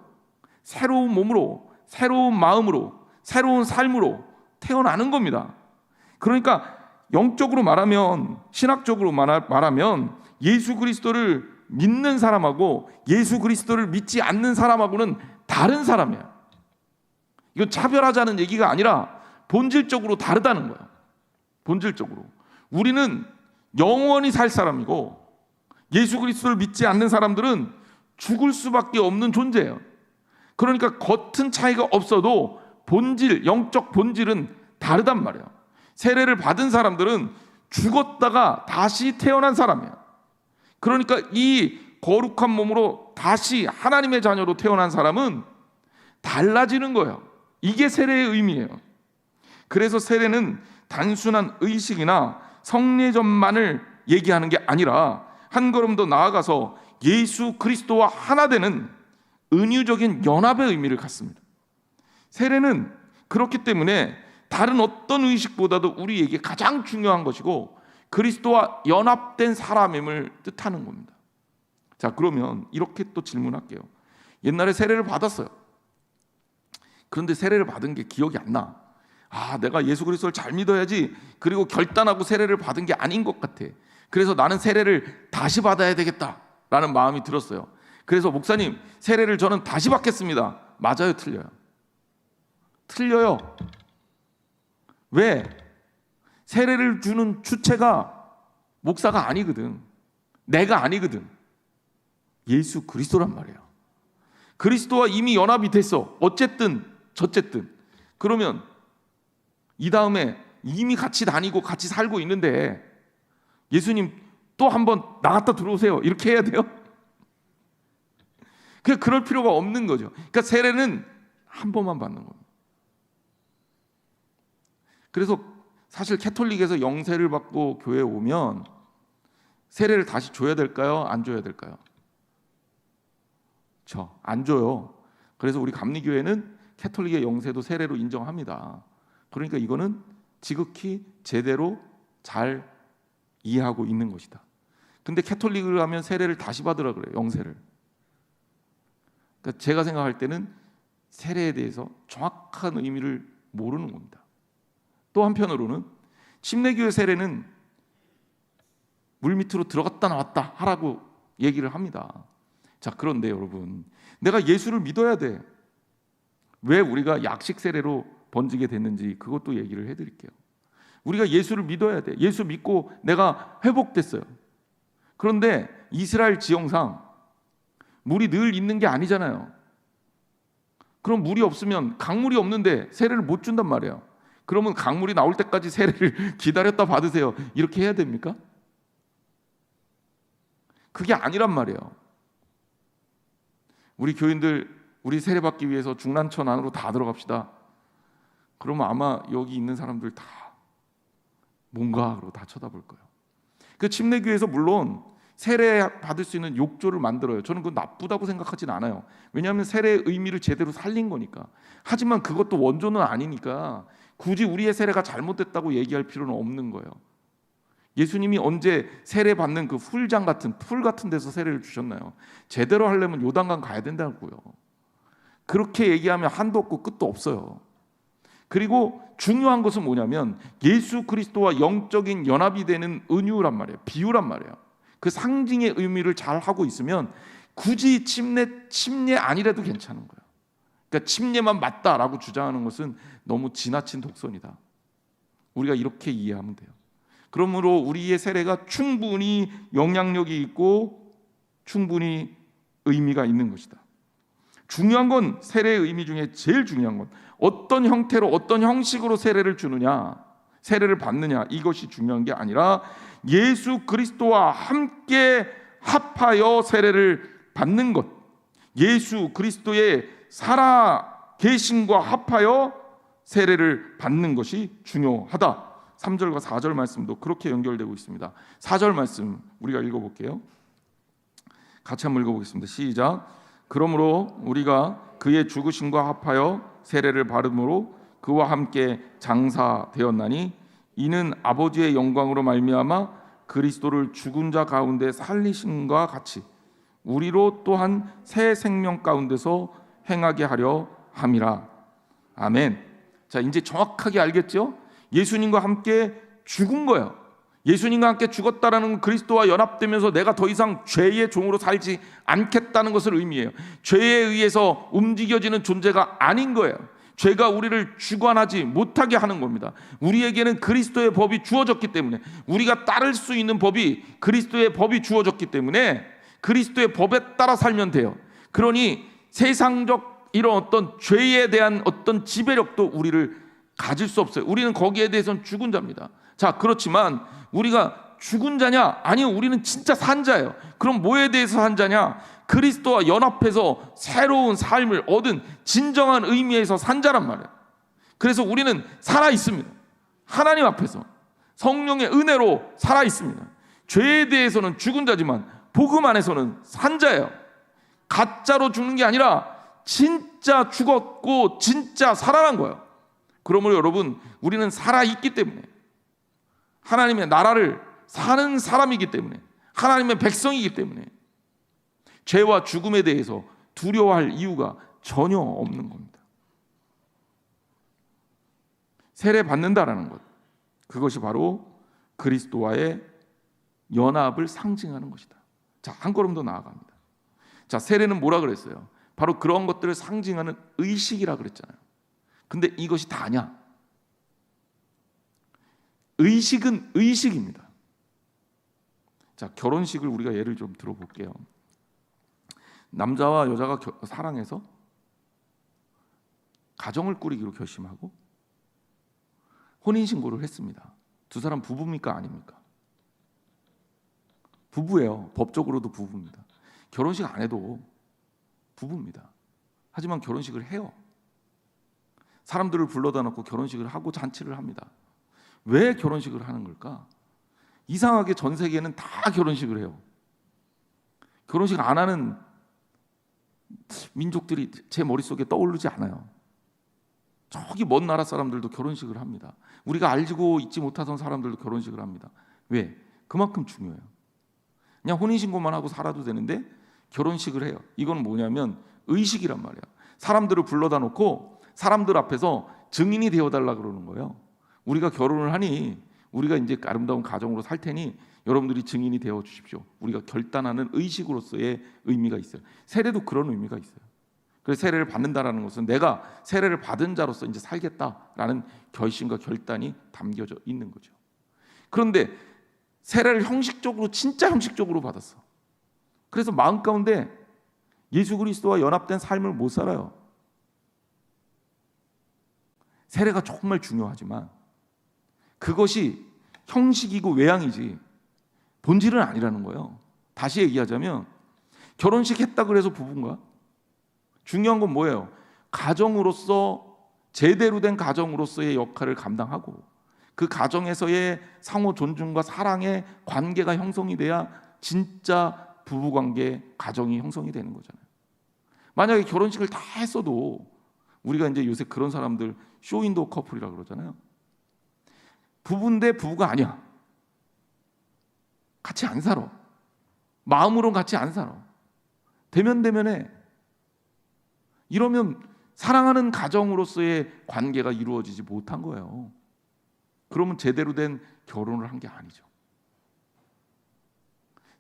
새로운 몸으로, 새로운 마음으로, 새로운 삶으로 태어나는 겁니다. 그러니까 영적으로 말하면, 신학적으로 말하면 예수 그리스도를 믿는 사람하고 예수 그리스도를 믿지 않는 사람하고는 다른 사람이야. 이건 차별하자는 얘기가 아니라 본질적으로 다르다는 거예요. 본질적으로 우리는 영원히 살 사람이고 예수 그리스도를 믿지 않는 사람들은 죽을 수밖에 없는 존재예요. 그러니까 겉은 차이가 없어도 본질, 영적 본질은 다르단 말이에요. 세례를 받은 사람들은 죽었다가 다시 태어난 사람이에요. 그러니까 이 거룩한 몸으로 다시 하나님의 자녀로 태어난 사람은 달라지는 거예요. 이게 세례의 의미예요. 그래서 세례는 단순한 의식이나 성례전만을 얘기하는 게 아니라 한 걸음 더 나아가서 예수 그리스도와 하나 되는 은유적인 연합의 의미를 갖습니다. 세례는 그렇기 때문에 다른 어떤 의식보다도 우리에게 가장 중요한 것이고 그리스도와 연합된 사람임을 뜻하는 겁니다. 자, 그러면 이렇게 또 질문할게요. 옛날에 세례를 받았어요. 그런데 세례를 받은 게 기억이 안 나. 내가 예수 그리스도를 잘 믿어야지, 그리고 결단하고 세례를 받은 게 아닌 것 같아. 그래서 나는 세례를 다시 받아야 되겠다라는 마음이 들었어요. 그래서 목사님, 세례를 저는 다시 받겠습니다. 맞아요, 틀려요? 틀려요. 왜? 세례를 주는 주체가 목사가 아니거든. 내가 아니거든. 예수 그리스도란 말이에요. 그리스도와 이미 연합이 됐어. 어쨌든 저쨌든. 그러면 이 다음에 이미 같이 다니고 같이 살고 있는데 예수님 또 한번 나갔다 들어오세요. 이렇게 해야 돼요? 그럴 필요가 없는 거죠. 그러니까 세례는 한 번만 받는 겁니다. 그래서 사실 캐톨릭에서 영세를 받고 교회에 오면 세례를 다시 줘야 될까요? 안 줘야 될까요? 안 줘요. 그래서 우리 감리교회는 캐톨릭의 영세도 세례로 인정합니다. 그러니까 이거는 지극히 제대로 잘 이해하고 있는 것이다. 근데 캐톨릭을 하면 세례를 다시 받으라 그래요. 영세를. 그러니까 제가 생각할 때는 세례에 대해서 정확한 의미를 모르는 겁니다. 또 한편으로는 침례교회 세례는 물 밑으로 들어갔다 나왔다 하라고 얘기를 합니다. 자, 그런데 여러분, 내가 예수를 믿어야 돼. 왜 우리가 약식 세례로 번지게 됐는지 그것도 얘기를 해드릴게요. 우리가 예수를 믿어야 돼. 예수 믿고 내가 회복됐어요. 그런데 이스라엘 지형상 물이 늘 있는 게 아니잖아요. 그럼 물이 없으면 강물이 없는데 세례를 못 준단 말이에요. 그러면 강물이 나올 때까지 세례를 기다렸다 받으세요. 이렇게 해야 됩니까? 그게 아니란 말이에요. 우리 교인들, 우리 세례 받기 위해서 중란천 안으로 다 들어갑시다. 그러면 아마 여기 있는 사람들 다 뭔가 하고 다 쳐다볼 거예요. 그 침례교회에서 물론 세례 받을 수 있는 욕조를 만들어요. 저는 그건 나쁘다고 생각하진 않아요. 왜냐하면 세례의 의미를 제대로 살린 거니까. 하지만 그것도 원조는 아니니까 굳이 우리의 세례가 잘못됐다고 얘기할 필요는 없는 거예요. 예수님이 언제 세례 받는 그 풀장 같은 풀 같은 데서 세례를 주셨나요? 제대로 하려면 요단강 가야 된다고요. 그렇게 얘기하면 한도 없고 끝도 없어요. 그리고 중요한 것은 뭐냐면 예수 그리스도와 영적인 연합이 되는 은유란 말이에요. 비유란 말이에요. 그 상징의 의미를 잘 하고 있으면 굳이 침례 아니라도 괜찮은 거예요. 그러니까 침례만 맞다라고 주장하는 것은 너무 지나친 독선이다. 우리가 이렇게 이해하면 돼요. 그러므로 우리의 세례가 충분히 영향력이 있고 충분히 의미가 있는 것이다. 중요한 건 세례의 의미 중에 제일 중요한 건 어떤 형태로 어떤 형식으로 세례를 주느냐, 세례를 받느냐, 이것이 중요한 게 아니라 예수 그리스도와 함께 합하여 세례를 받는 것, 예수 그리스도의 살아 계심과 합하여 세례를 받는 것이 중요하다. 3절과 4절 말씀도 그렇게 연결되고 있습니다. 4절 말씀 우리가 읽어볼게요. 같이 한번 읽어보겠습니다. 시작. 그러므로 우리가 그의 죽으심과 합하여 세례를 받음으로 그와 함께 장사되었나니 이는 아버지의 영광으로 말미암아 그리스도를 죽은 자 가운데 살리심과 같이 우리로 또한 새 생명 가운데서 행하게 하려 함이라. 아멘. 자, 이제 정확하게 알겠죠? 예수님과 함께 죽은 거예요. 예수님과 함께 죽었다라는 건 그리스도와 연합되면서 내가 더 이상 죄의 종으로 살지 않겠다는 것을 의미해요. 죄에 의해서 움직여지는 존재가 아닌 거예요. 죄가 우리를 주관하지 못하게 하는 겁니다. 우리에게는 그리스도의 법이 주어졌기 때문에, 우리가 따를 수 있는 법이 그리스도의 법이 주어졌기 때문에 그리스도의 법에 따라 살면 돼요. 그러니 세상적 이런 어떤 죄에 대한 어떤 지배력도 우리를 가질 수 없어요. 우리는 거기에 대해서는 죽은 자입니다. 자, 그렇지만 우리가 죽은 자냐? 아니요, 우리는 진짜 산 자예요. 그럼 뭐에 대해서 산 자냐? 그리스도와 연합해서 새로운 삶을 얻은 진정한 의미에서 산 자란 말이에요. 그래서 우리는 살아 있습니다. 하나님 앞에서 성령의 은혜로 살아 있습니다. 죄에 대해서는 죽은 자지만 복음 안에서는 산 자예요. 가짜로 죽는 게 아니라 진짜 죽었고 진짜 살아난 거예요. 그러므로 여러분, 우리는 살아있기 때문에, 하나님의 나라를 사는 사람이기 때문에, 하나님의 백성이기 때문에 죄와 죽음에 대해서 두려워할 이유가 전혀 없는 겁니다. 세례 받는다라는 것, 그것이 바로 그리스도와의 연합을 상징하는 것이다. 자, 한 걸음 더 나아갑니다. 자, 세례는 뭐라 그랬어요? 바로 그런 것들을 상징하는 의식이라 그랬잖아요. 근데 이것이 다냐? 의식은 의식입니다. 자, 결혼식을 우리가 예를 좀 들어볼게요. 남자와 여자가 사랑해서 가정을 꾸리기로 결심하고 혼인신고를 했습니다. 두 사람 부부입니까? 아닙니까? 부부예요. 법적으로도 부부입니다. 결혼식 안 해도 부부입니다. 하지만 결혼식을 해요. 사람들을 불러다 놓고 결혼식을 하고 잔치를 합니다. 왜 결혼식을 하는 걸까? 이상하게 전 세계는 다 결혼식을 해요. 결혼식 안 하는 민족들이 제 머릿속에 떠오르지 않아요. 저기 먼 나라 사람들도 결혼식을 합니다. 우리가 알고 있지 못하던 사람들도 결혼식을 합니다. 왜? 그만큼 중요해요. 그냥 혼인신고만 하고 살아도 되는데 결혼식을 해요. 이건 뭐냐면 의식이란 말이에요. 사람들을 불러다 놓고 사람들 앞에서 증인이 되어달라 그러는 거예요. 우리가 결혼을 하니 우리가 이제 아름다운 가정으로 살 테니 여러분들이 증인이 되어 주십시오. 우리가 결단하는 의식으로서의 의미가 있어요. 세례도 그런 의미가 있어요. 그래서 세례를 받는다라는 것은 내가 세례를 받은 자로서 이제 살겠다라는 결심과 결단이 담겨져 있는 거죠. 그런데 세례를 형식적으로, 진짜 형식적으로 받았어. 그래서 마음 가운데 예수 그리스도와 연합된 삶을 못 살아요. 세례가 정말 중요하지만 그것이 형식이고 외양이지 본질은 아니라는 거예요. 다시 얘기하자면 결혼식 했다 그래서 부부인가? 중요한 건 뭐예요? 가정으로서, 제대로 된 가정으로서의 역할을 감당하고 그 가정에서의 상호 존중과 사랑의 관계가 형성이 돼야 진짜 부부관계, 가정이 형성이 되는 거잖아요. 만약에 결혼식을 다 했어도 우리가 이제 요새 그런 사람들 쇼윈도우 커플이라고 그러잖아요. 부부인데 부부가 아니야. 같이 안 살아. 마음으로는 같이 안 살아. 대면대면해. 이러면 사랑하는 가정으로서의 관계가 이루어지지 못한 거예요. 그러면 제대로 된 결혼을 한 게 아니죠.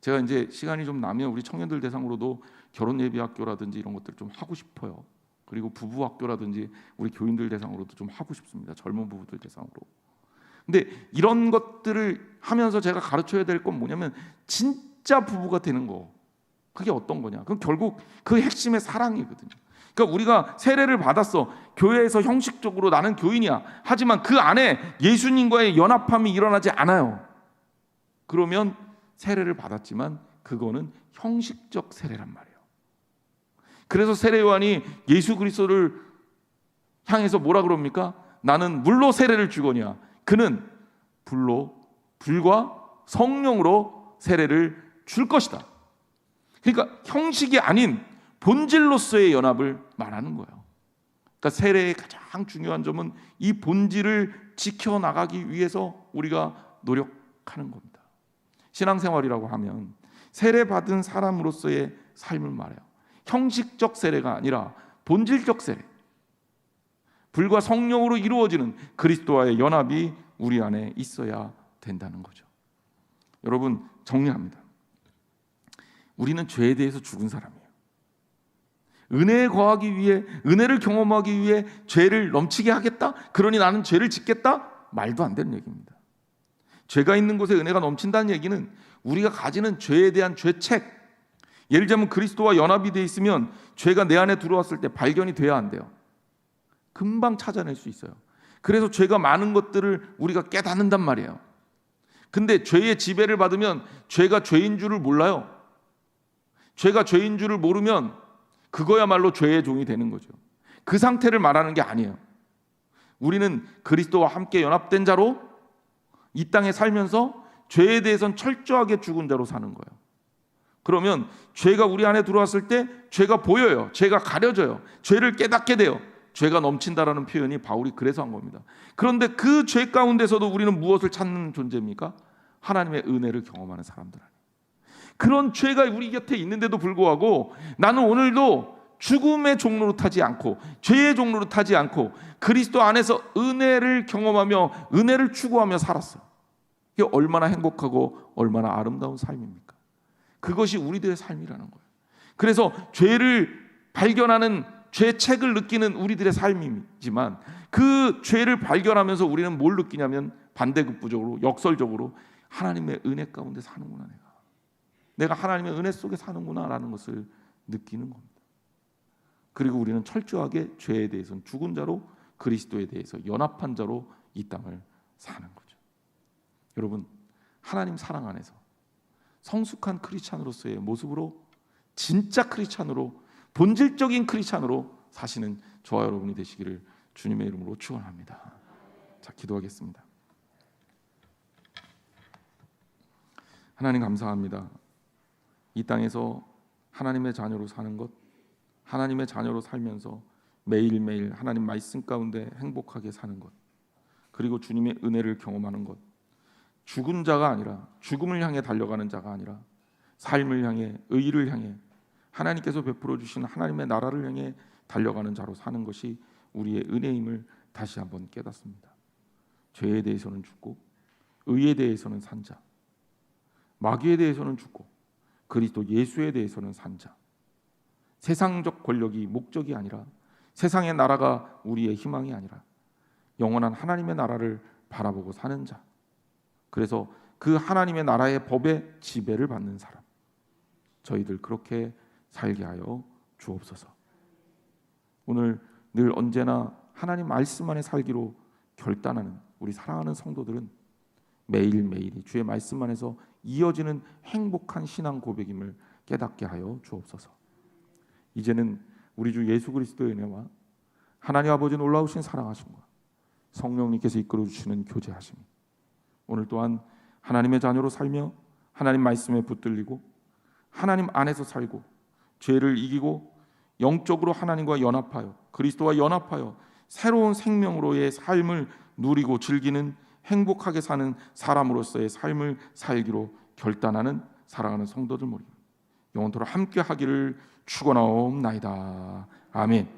제가 이제 시간이 좀 나면 우리 청년들 대상으로도 결혼 예비 학교라든지 이런 것들을 좀 하고 싶어요. 그리고 부부 학교라든지 우리 교인들 대상으로도 좀 하고 싶습니다. 젊은 부부들 대상으로. 근데 이런 것들을 하면서 제가 가르쳐야 될 건 뭐냐면 진짜 부부가 되는 거. 그게 어떤 거냐? 그럼 결국 그 핵심의 사랑이거든요. 그러니까 우리가 세례를 받았어. 교회에서 형식적으로 나는 교인이야. 하지만 그 안에 예수님과의 연합함이 일어나지 않아요. 그러면 세례를 받았지만 그거는 형식적 세례란 말이에요. 그래서 세례 요한이 예수 그리스도를 향해서 뭐라 그럽니까? 나는 물로 세례를 주거니와 그는 불과 성령으로 세례를 줄 것이다. 그러니까 형식이 아닌 본질로서의 연합을 말하는 거예요. 그러니까 세례의 가장 중요한 점은 이 본질을 지켜나가기 위해서 우리가 노력하는 겁니다. 신앙생활이라고 하면 세례받은 사람으로서의 삶을 말해요. 형식적 세례가 아니라 본질적 세례. 불과 성령으로 이루어지는 그리스도와의 연합이 우리 안에 있어야 된다는 거죠. 여러분, 정리합니다. 우리는 죄에 대해서 죽은 사람이에요. 은혜에 거하기 위해, 은혜를 경험하기 위해 죄를 넘치게 하겠다? 그러니 나는 죄를 짓겠다? 말도 안 되는 얘기입니다. 죄가 있는 곳에 은혜가 넘친다는 얘기는 우리가 가지는 죄에 대한 죄책, 예를 들자면 그리스도와 연합이 돼 있으면 죄가 내 안에 들어왔을 때 발견이 돼야 안 돼요. 금방 찾아낼 수 있어요. 그래서 죄가 많은 것들을 우리가 깨닫는단 말이에요. 근데 죄의 지배를 받으면 죄가 죄인 줄을 몰라요. 죄가 죄인 줄을 모르면 그거야말로 죄의 종이 되는 거죠. 그 상태를 말하는 게 아니에요. 우리는 그리스도와 함께 연합된 자로 이 땅에 살면서 죄에 대해서는 철저하게 죽은 자로 사는 거예요. 그러면 죄가 우리 안에 들어왔을 때 죄가 보여요. 죄가 가려져요. 죄를 깨닫게 돼요. 죄가 넘친다라는 표현이 바울이 그래서 한 겁니다. 그런데 그 죄 가운데서도 우리는 무엇을 찾는 존재입니까? 하나님의 은혜를 경험하는 사람들 아니에요. 그런 죄가 우리 곁에 있는데도 불구하고 나는 오늘도 죽음의 종로로 타지 않고 죄의 종로로 타지 않고 그리스도 안에서 은혜를 경험하며 은혜를 추구하며 살았어요. 이게 얼마나 행복하고 얼마나 아름다운 삶입니까? 그것이 우리들의 삶이라는 거예요. 그래서 죄를 발견하는 죄책을 느끼는 우리들의 삶이지만 그 죄를 발견하면서 우리는 뭘 느끼냐면 반대급부적으로 역설적으로 하나님의 은혜 가운데 사는구나, 내가 하나님의 은혜 속에 사는구나 라는 것을 느끼는 겁니다. 그리고 우리는 철저하게 죄에 대해서는 죽은 자로, 그리스도에 대해서 연합한 자로 이 땅을 사는 거죠. 여러분, 하나님 사랑 안에서 성숙한 크리스찬으로서의 모습으로, 진짜 크리스찬으로, 본질적인 크리스찬으로 사시는 저와 여러분이 되시기를 주님의 이름으로 축원합니다. 자, 기도하겠습니다. 하나님 감사합니다. 이 땅에서 하나님의 자녀로 사는 것, 하나님의 자녀로 살면서 매일매일 하나님 말씀 가운데 행복하게 사는 것, 그리고 주님의 은혜를 경험하는 것, 죽은 자가 아니라, 죽음을 향해 달려가는 자가 아니라 삶을 향해, 의를 향해, 하나님께서 베풀어 주신 하나님의 나라를 향해 달려가는 자로 사는 것이 우리의 은혜임을 다시 한번 깨닫습니다. 죄에 대해서는 죽고, 의에 대해서는 산 자, 마귀에 대해서는 죽고, 그리스도 예수에 대해서는 산 자. 세상적 권력이 목적이 아니라, 세상의 나라가 우리의 희망이 아니라 영원한 하나님의 나라를 바라보고 사는 자. 그래서 그 하나님의 나라의 법의 지배를 받는 사람, 저희들 그렇게 살게 하여 주옵소서. 오늘 늘 언제나 하나님 말씀 안에 살기로 결단하는 우리 사랑하는 성도들은 매일매일이 주의 말씀 안에서 이어지는 행복한 신앙 고백임을 깨닫게 하여 주옵소서. 이제는 우리 주 예수 그리스도의 은혜와 하나님 아버지 놀라우신 사랑하심과 성령님께서 이끌어 주시는 교제하심이 오늘 또한 하나님의 자녀로 살며 하나님 말씀에 붙들리고 하나님 안에서 살고 죄를 이기고 영적으로 하나님과 연합하여, 그리스도와 연합하여 새로운 생명으로의 삶을 누리고 즐기는, 행복하게 사는 사람으로서의 삶을 살기로 결단하는 사랑하는 성도들 모임 영원토록 함께 하기를 축원하옵나이다. 아멘.